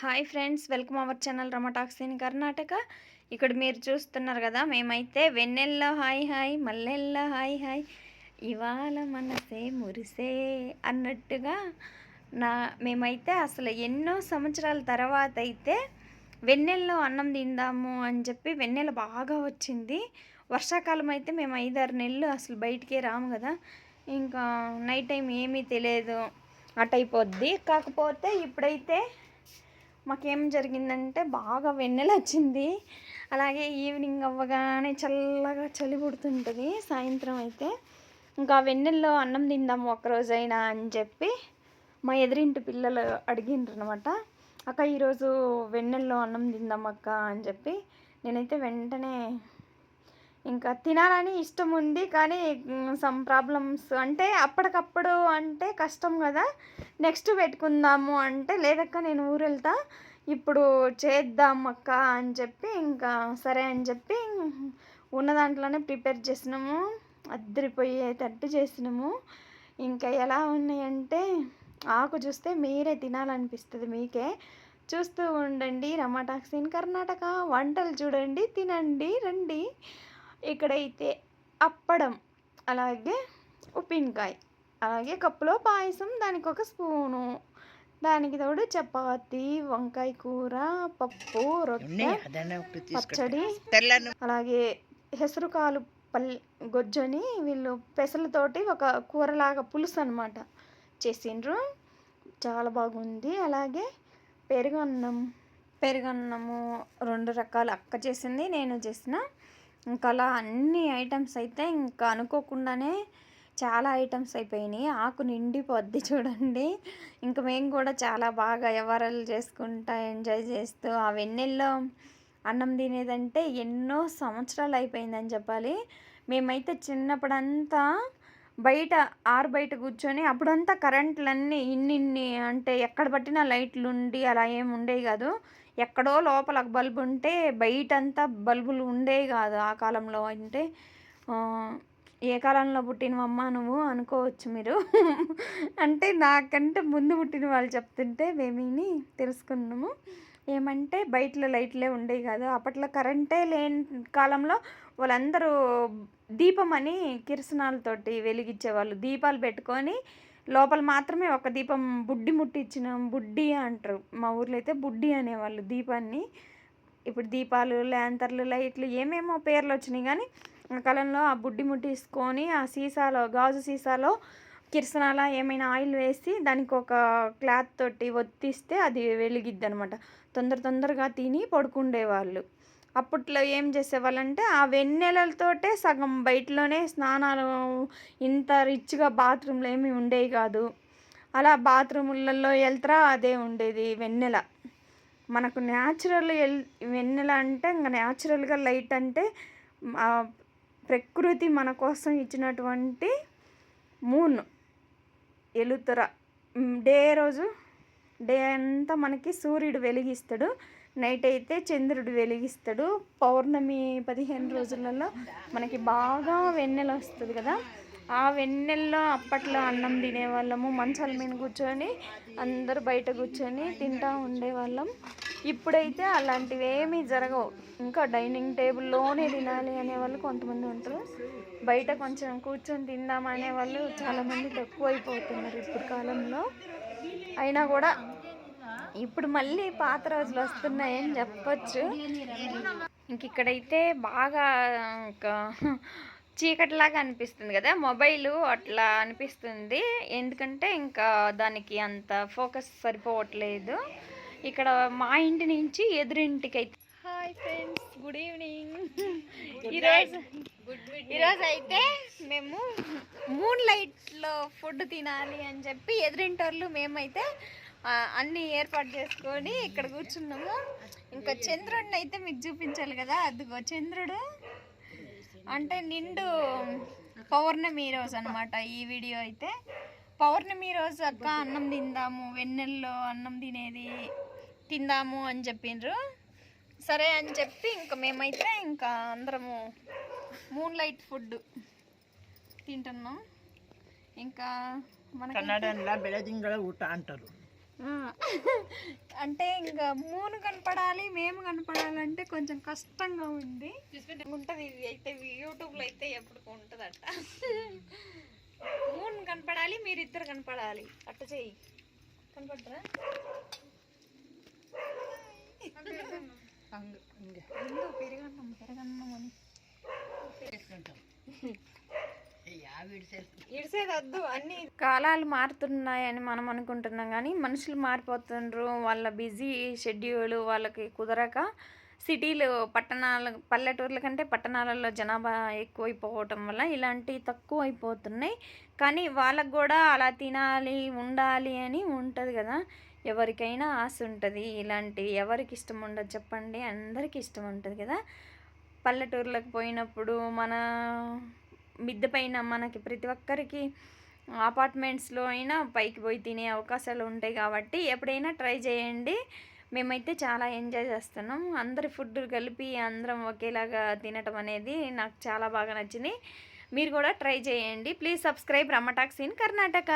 Hi friends, welcome our channel Rama talks in Karnataka. ఇక్కడ మీరు చూస్తున్నారు కదా, మేమైతే వెన్నెల్లో హాయ్ హాయ్, మల్లెల్లో హాయ్ హాయ్, ఇవాళ మనసే మురిసే అన్నట్టుగా మేమైతే అసలు ఎన్నో సంవత్సరాల తర్వాత అయితే వెన్నెల్లో అన్నం తిందాము అని చెప్పి వెన్నెల బాగా వచ్చింది. వర్షాకాలం అయితే మేము 5-6 నెలలు అసలు బయటికే రాము కదా, ఇంకా నైట్ టైం ఏమీ తెలియదు, అటైపోద్ది. కాకపోతే ఇప్పుడైతే మాకేం జరిగిందంటే బాగా వెన్నెల వచ్చింది. అలాగే ఈవినింగ్ అవ్వగానే చల్లగా చలి పుడుతుంటుంది. సాయంత్రం అయితే ఇంకా వెన్నెల్లో అన్నం తిందాము ఒక్కరోజైనా అని చెప్పి మా ఎదురింటి పిల్లలు అడిగిండ్రు అనమాట. అక్క ఈరోజు వెన్నెల్లో అన్నం తిందాం అక్క అని చెప్పి నేనైతే వెంటనే ఇంకా తినాలని ఇష్టం ఉంది, కానీ సమ్ ప్రాబ్లమ్స్ అంటే అప్పటికప్పుడు అంటే కష్టం కదా. నెక్స్ట్ పెట్టుకుందాము అంటే లేదక్క నేను ఊరు వెళ్తా, ఇప్పుడు చేద్దాం అక్క అని చెప్పి ఇంకా సరే అని చెప్పి ఉన్న దాంట్లోనే ప్రిపేర్ చేసినాము. అద్దరిపోయేటట్టు చేసినాము. ఇంకా ఎలా ఉన్నాయంటే ఆకు చూస్తే మీరే తినాలనిపిస్తుంది. మీకే చూస్తూ ఉండండి. Rama talks in Karnataka. వంటలు చూడండి, తినండి, రండి. ఇక్కడైతే అప్పడం, అలాగే ఉప్పినకాయ, అలాగే కప్పులో పాయసం, దానికి ఒక స్పూను, దానికి తోడు చపాతి, వంకాయ కూర, పప్పు, రొట్టె, పచ్చడి, అలాగే హెసరు కాలు గొజ్జని వీళ్ళు పెసలతోటి ఒక కూరలాగా పులుసు అనమాట చేసిండ్రు. చాలా బాగుంది. అలాగే పెరుగన్నము 2 రకాలు అక్క చేసింది, నేను చేసిన. ఇంకా అలా అన్ని ఐటమ్స్ అయితే ఇంకా అనుకోకుండానే చాలా ఐటమ్స్ అయిపోయినాయి. ఆకు నిండిపోద్ది చూడండి. ఇంకా మేము కూడా చాలా బాగా వ్యవహారాలు చేసుకుంటా ఎంజాయ్ చేస్తూ ఆ వెన్నెల్లో అన్నం తినేదంటే ఎన్నో సంవత్సరాలు అయిపోయిందని చెప్పాలి. మేమైతే చిన్నప్పుడంతా బయట కూర్చొని, అప్పుడంతా కరెంట్లన్నీ ఇన్ని అంటే ఎక్కడ పట్టినా లైట్లు ఉండి అలా ఏమి ఉండేవి కాదు. ఎక్కడో లోపల బల్బు ఉంటే బయటంతా బల్బులు ఉండేవి కాదు ఆ కాలంలో. అంటే ఏ కాలంలో పుట్టినవమ్మా నువ్వు అనుకోవచ్చు మీరు. అంటే నాకంటే ముందు పుట్టిన వాళ్ళు చెప్తుంటే మేమీని తెలుసుకున్నాము. ఏమంటే బయటలో లైట్లే ఉండేవి కాదు. అప్పట్లో కరెంటే లేని కాలంలో వాళ్ళందరూ దీపం అని కిరసనాలతోటి వెలిగించేవాళ్ళు. దీపాలు పెట్టుకొని లోపల మాత్రమే ఒక దీపం బుడ్డి ముట్టించిన, బుడ్డి అంటారు మా ఊర్లో అయితే, బుడ్డి అనేవాళ్ళు దీపాన్ని. ఇప్పుడు దీపాలు, ల్యాంతర్లు, లైట్లు ఏమేమో పేర్లు వచ్చినాయి, కానీ ఆ కాలంలో ఆ బుడ్డి ముట్టించుకొని ఆ సీసాలో, గాజు సీసాలో కిరసనాల ఏమైనా ఆయిల్ వేసి దానికి ఒక క్లాత్ తోటి ఒత్తిస్తే అది వెలిగిద్ది అనమాట. తొందరగా తిని పడుకుండేవాళ్ళు. అప్పట్లో ఏం చేసేవాళ్ళంటే ఆ వెన్నెలతోటే సగం బయటలోనే స్నానాలు, ఇంత రిచ్గా బాత్రూంలో ఏమీ ఉండేవి కాదు. అలా బాత్రూములలో వెళ్తారా అదే ఉండేది వెన్నెల. మనకు న్యాచురల్ వెన్నెల అంటే ఇంకా న్యాచురల్గా లైట్ అంటే ప్రకృతి మన కోసం ఇచ్చినటువంటి మూన్ ఎలుతుర. డే అంతా మనకి సూర్యుడు వెలిగిస్తాడు, నైట్ అయితే చంద్రుడు వెలిగిస్తాడు. పౌర్ణమి 15 రోజులలో మనకి బాగా వెన్నెల వస్తుంది కదా. ఆ వెన్నెల్లో అప్పట్లో అన్నం తినేవాళ్ళము. మంచాల మీద కూర్చొని అందరూ బయట కూర్చొని తింటూ ఉండేవాళ్ళం. ఇప్పుడైతే అలాంటివి ఏమీ జరగవు. ఇంకా డైనింగ్ టేబుల్లోనే తినాలి అనేవాళ్ళు కొంతమంది ఉంటారు. బయట కొంచెం కూర్చొని తిందామనే వాళ్ళు చాలామంది తక్కువ అయిపోతున్నారు ఇప్పుడు కాలంలో. అయినా కూడా ఇప్పుడు మళ్ళీ పాత రోజులు వస్తున్నాయని చెప్పొచ్చు. ఇంక ఇక్కడైతే బాగా ఇంకా చీకటిలాగా అనిపిస్తుంది కదా, మొబైలు అట్లా అనిపిస్తుంది. ఎందుకంటే ఇంకా దానికి అంత ఫోకస్ సరిపోవట్లేదు. ఇక్కడ మా ఇంటి నుంచి ఎదురింటికి అయితే హాయ్ ఫ్రెండ్స్, గుడ్ ఈవినింగ్. ఈరోజు అయితే మేము మూన్ లైట్లో ఫుడ్ తినాలి అని చెప్పి ఎదురింటోళ్ళు మేమైతే అన్నీ ఏర్పాటు చేసుకొని ఇక్కడ కూర్చున్నాము. ఇంకా చంద్రుడిని అయితే మీకు చూపించాలి కదా, అదిగో చంద్రుడు. అంటే నిండు పౌర్ణమి రోజు అనమాట ఈ వీడియో అయితే. పౌర్ణమి రోజు అక్క అన్నం తిందాము, వెన్నెల్లో అన్నం తిందాము అని చెప్పిండ్రు. సరే అని చెప్పి ఇంకా మేమైతే ఇంకా అందరము మూన్ లైట్ ఫుడ్ తింటున్నాం. ఇంకా మన కన్నడలో ಬೆಳದಿಂಗಳ ಊಟ అంటారు. అంటే ఇంకా మూన్ కనపడాలి మేము కనపడాలంటే కొంచెం కష్టంగా ఉంది. ఉంటుంది ఇది అయితే యూట్యూబ్లో అయితే ఎప్పుడు ఉంటుందట. మూన్ కనపడాలి, మీరిద్దరు కనపడాలి. అట్ట చెయ్యి, కనపడరా? పెరగన్నం పెరగన్నం అని ఇడిసేదద్దు. అన్ని కాలాలు మారుతున్నాయని మనం అనుకుంటున్నాం, కానీ మనుషులు మారిపోతుండ్రు. వాళ్ళ బిజీ షెడ్యూల్ వాళ్ళకి కుదరక సిటీలు పల్లెటూర్ల కంటే పట్టణాలలో జనాభా ఎక్కువైపోవటం వల్ల ఇలాంటివి తక్కువ అయిపోతున్నాయి. కానీ వాళ్ళకు కూడా అలా తినాలి ఉండాలి అని ఉంటుంది కదా. ఎవరికైనా ఆశ ఉంటుంది. ఇలాంటి ఎవరికి ఇష్టం ఉండదు చెప్పండి? అందరికీ ఇష్టం ఉంటుంది కదా. పల్లెటూర్లకు పోయినప్పుడు మన మిద్దె పైన మనకి ప్రతి ఒక్కరికి అపార్ట్మెంట్స్లో అయినా పైకి పోయి తినే అవకాశాలు ఉంటాయి. కాబట్టి ఎప్పుడైనా ట్రై చేయండి. మేమైతే చాలా ఎంజాయ్ చేస్తున్నాం. అందరి ఫుడ్ కలిపి అందరం ఒకేలాగా తినటం అనేది నాకు చాలా బాగా నచ్చింది. మీరు కూడా ట్రై చేయండి. Please subscribe Rama talks in Karnataka.